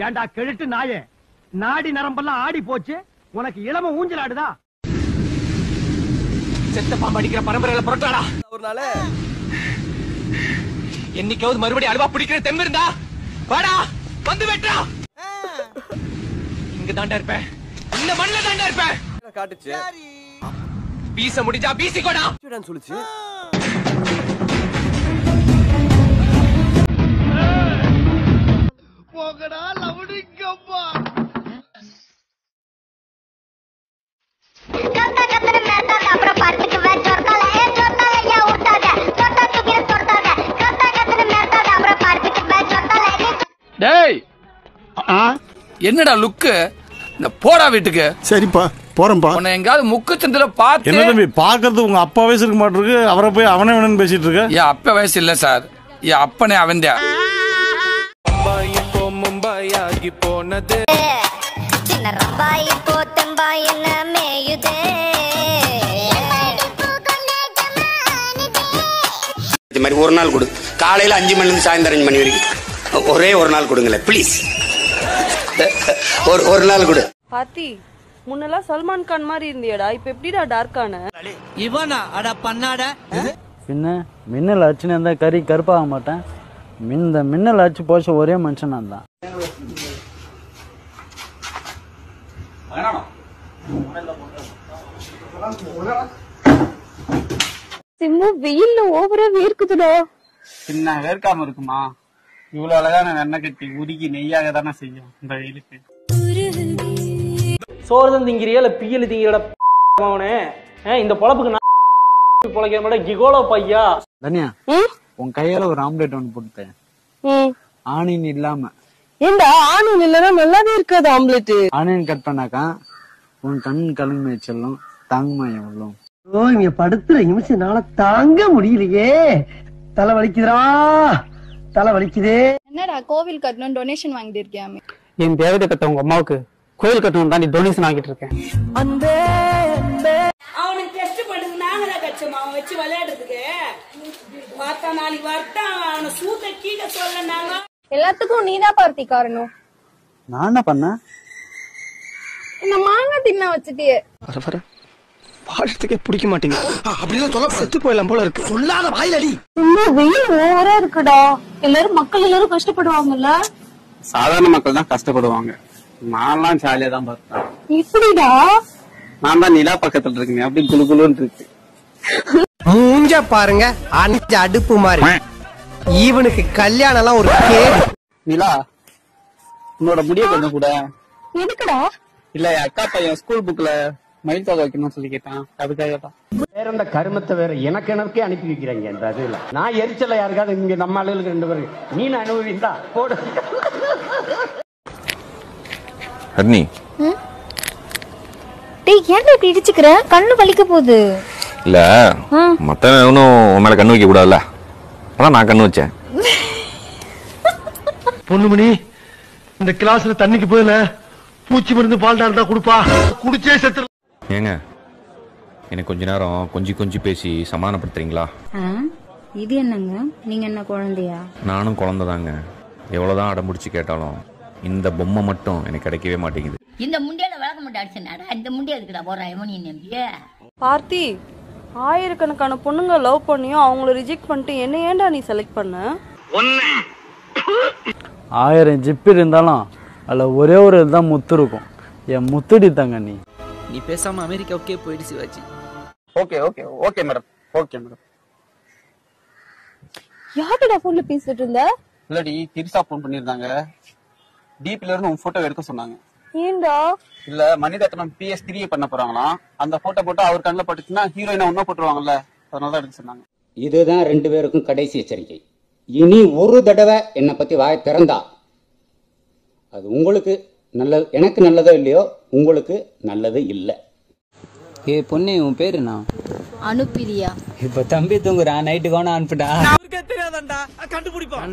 ஏண்டா கெழுட்டு நாயே, நாடி நரம்பெல்லாம் ஆடி போச்சு, உனக்கு இளம ஊஞ்சல் ஆடுதா? செத்த பாம்பு அடிக்கிற பரம்பரையில புரட்டாடா. ஒரு நாள் என்னைக்காவது மறுபடியும் அல்வா பிடிக்கிற தெம்பு இருந்தா வாடா, வந்து வெட்டா. இங்க தாண்டா இருப்பேன், இந்த மண்ணில தாண்டா இருப்பேன். காட்டுச்சு வீச முடிஞ்சா வீசிக்கோடா சொல்லுச்சு. போகடா லவுடிங்கப்பா. டேய் என்னடா லுக்கு, இந்த போடா வீட்டுக்கு. சரிப்பா போறேன்பா. உன்னை எங்காவது முக்கு சந்தில பார்த்து. என்ன தம்பி பாக்குறது உங்க அப்பா வயசு இருக்க மாட்டிருக்கு, அவரை போய் அவனே வேணும்னு பேசிட்டு இருக்க. என் அப்பா வயசு இல்ல சார், என் அப்பனே அவன்தான். மும்பை ஆகி போனது இது மாதிரி ஒரு நாள் கொடு, காலையில 5 மணில இருந்து சாயந்தரம் 5 மணி வரைக்கும் ஒரே ஒரு நாள் கொடுங்களேன் ப்ளீஸ். ஒரு நாள் கொடு. பாத்தி முன்னெல்லாம் சல்மான் கான் மாதிரி இருந்தியடா, இப்ப எப்படிடா டார்க்கான? இவனா அட பண்ணாட பின்ன மின்னல் அச்சுன்னு இருந்தா கறி கருப்பாக மாட்டேன். இந்த மின்னல் அச்சு போச்ச ஒரே மனுஷனா தான். சிம்மு வெயில்ல ஓவரா வேர்க்குதுடா. பின்ன வேர்க்காம இருக்குமா? இவ்வளவு அழகான வெண்ணெய் கட்டி உருகி நெய்யாக தானே செய்யும் இந்த வெயிலுக்கு. சோறுதான் திங்கிறியா இல்ல பியல் திங்கிறட அவனே? இந்த பொழப்புக்கு நான் பொழைக்கிற மாட்டேன் கிகோலோ பையா. தனியா உன் கையால ஒரு ஆம்லெட் ஒன்று போட்டுட்டேன், ஆனியன் இல்லாம. ஏண்டா ஆனியன் இல்லனா நல்லாவே இருக்காது ஆம்லெட். ஆனியன் கட் பண்ணாக்கா உன் கண் கலங்கி செல்லும், தாங்குமா எவ்வளோ. இங்க படுத்துற நிமிஷம்னால தாங்க முடியலையே, தலை வலிக்குதுடா, தலை வலிக்குதே. என்னடா கோவில் கட்டணும் டொனேஷன் வாங்கிட்டு இருக்கியாமே? என் தேவதை கட்ட உங்க அம்மாவுக்கு கோயில் கட்டணும் தான் டொனேஷன் ஆகிட்டு இருக்கேன். அவனுக்கு டெஸ்ட் பண்ணுங்க, நாங்களா கட்சோம் அவன் வச்சு விளையாடுறதுக்கு. பார்த்தா நாளைக்கு வரட்டா அவனை சூத்த கீழே சொல்லனாங்க. எல்லாத்துக்கும் நீதான் பார்த்தி காரணம். நான் என்ன பண்ணேன்? இந்த மாங்காய் தின்னா வச்சுட்டியே. பாடுறதுக்கே பிடிக்க மாட்டேங்குது. அப்படிதான் சொல்ல செத்து போயிடலாம் போல இருக்கு. சொல்லாத வாயிலடி. இன்னும் வெயில் ஓவரா இருக்குடா. எல்லாரும் மக்கள் எல்லாரும் கஷ்டப்படுவாங்கல்ல. சாதாரண மக்கள் தான் கஷ்டப்படுவாங்க, நான்லாம் ஜாலியா தான் பார்த்தேன். இப்படிடா நான் தான் நிலா பக்கத்துல இருக்கேன், அப்படி குளு குளுன்னு இருக்கு. மூஞ்ச பாருங்க, அஞ்சு அடுப்பு மாதிரி. ஈவனுக்கு கல்யாணம் எல்லாம் ஒரு கேடு. நிலா உன்னோட முடிய கொஞ்சம் கூட. எதுக்குடா? இல்ல என் அக்கா பையன் ஸ்கூல் புக்ல மயில் தொகை வைக்கணும்னு சொல்லி கேட்டான், அதுக்காக தான். வேற இந்த கருமத்தை வேற எனக்கே அனுப்பி வைக்கிறாங்க. இந்த அதுல நான் எரிச்சல யாருக்காவது இங்க நம்ம ஆளுகளுக்கு 2 பேருக்கு நீ நான் அனுபவிந்தா போடு. அர்னி டேய் ஏன்டா இப்படி இடிச்சுக்கற? கண்ணு வலிக்க போகுது. இல்ல மத்தவன் ஒன்னும் உன் மேல கண்ணு வைக்க கூடாதுல்ல, அதான் நான் கண்ணு வச்சேன். பொண்ணுமணி இந்த கிளாஸ்ல தண்ணிக்கு போயில பூச்சி மருந்து பால்டா இருந்தா குடுப்பா, குடிச்சே செத்து. ஏங்க எனக்கு கொஞ்ச நேரம் கொஞ்சி பேசி சமாதானப்படுத்துறீங்களா? இது என்னங்க, நீங்க என்ன குழந்தையா? நானும் குழந்தைதாங்க. எவ்வளவுதான் அடம்பிடிச்சு கேட்டாலும் இந்த பொம்மை மட்டும் எனக்கு கிடைக்கவே மாட்டேங்குது. இந்த முண்டியால வளர்க்க மாட்டாடுச்சுனாடா, இந்த முண்டியா இருக்குடா போறா எவனி நம்பியே. பார்த்தி ஆயிரக்கணக்கான பொண்ணுங்க லவ் பண்ணியும் அவங்கள ரிஜெக்ட் பண்ணிட்டு என்ன ஏன்டா நீ செலக்ட் பண்ண? 1000 ஜிப் இருந்தாலும் அதுல ஒரே ஒரு இதுதான் முத்து இருக்கும். என் முத்துடி தாங்க நீ. நீ பேசாம அமெரிக்காவுக்கே போயிடு Sivaji. Okay okay okay madam, okay madam. யார்கிட்ட போன்ல பேசிட்டு இருந்த? இல்லடி திரிசா போன் பண்ணிருந்தாங்க, டிபில இருந்து உன் போட்டோ எடுக்க சொன்னாங்க. ஏண்டா? இல்ல மணிரத்னம் PS3 பண்ண போறாங்களாம், அந்த போட்டோ போட்டு அவர் கண்ணில் பட்டுச்சுன்னா ஹீரோயினா ஒன்னும் போட்டுருவாங்கல்ல, அதனாலதான் எடுக்க சொன்னாங்க. இதுதான் 2 பேருக்கும் கடைசி எச்சரிக்கை. இனி ஒரு தடவை என்னை பத்தி வாய திறந்தா அது உங்களுக்கு நல்லது, எனக்கு நல்லதோ இல்லையோ உங்களுக்கு நல்லது இல்லை. ஏ பொண்ணே, உன் பேரு என்ன? அனுப்பிரியா. இப்ப தம்பி தூங்குறான், நைட்டு கோணம் அனுப்பிட்டா. தெரியாதாண்டா, கண்டுபிடிப்போம்.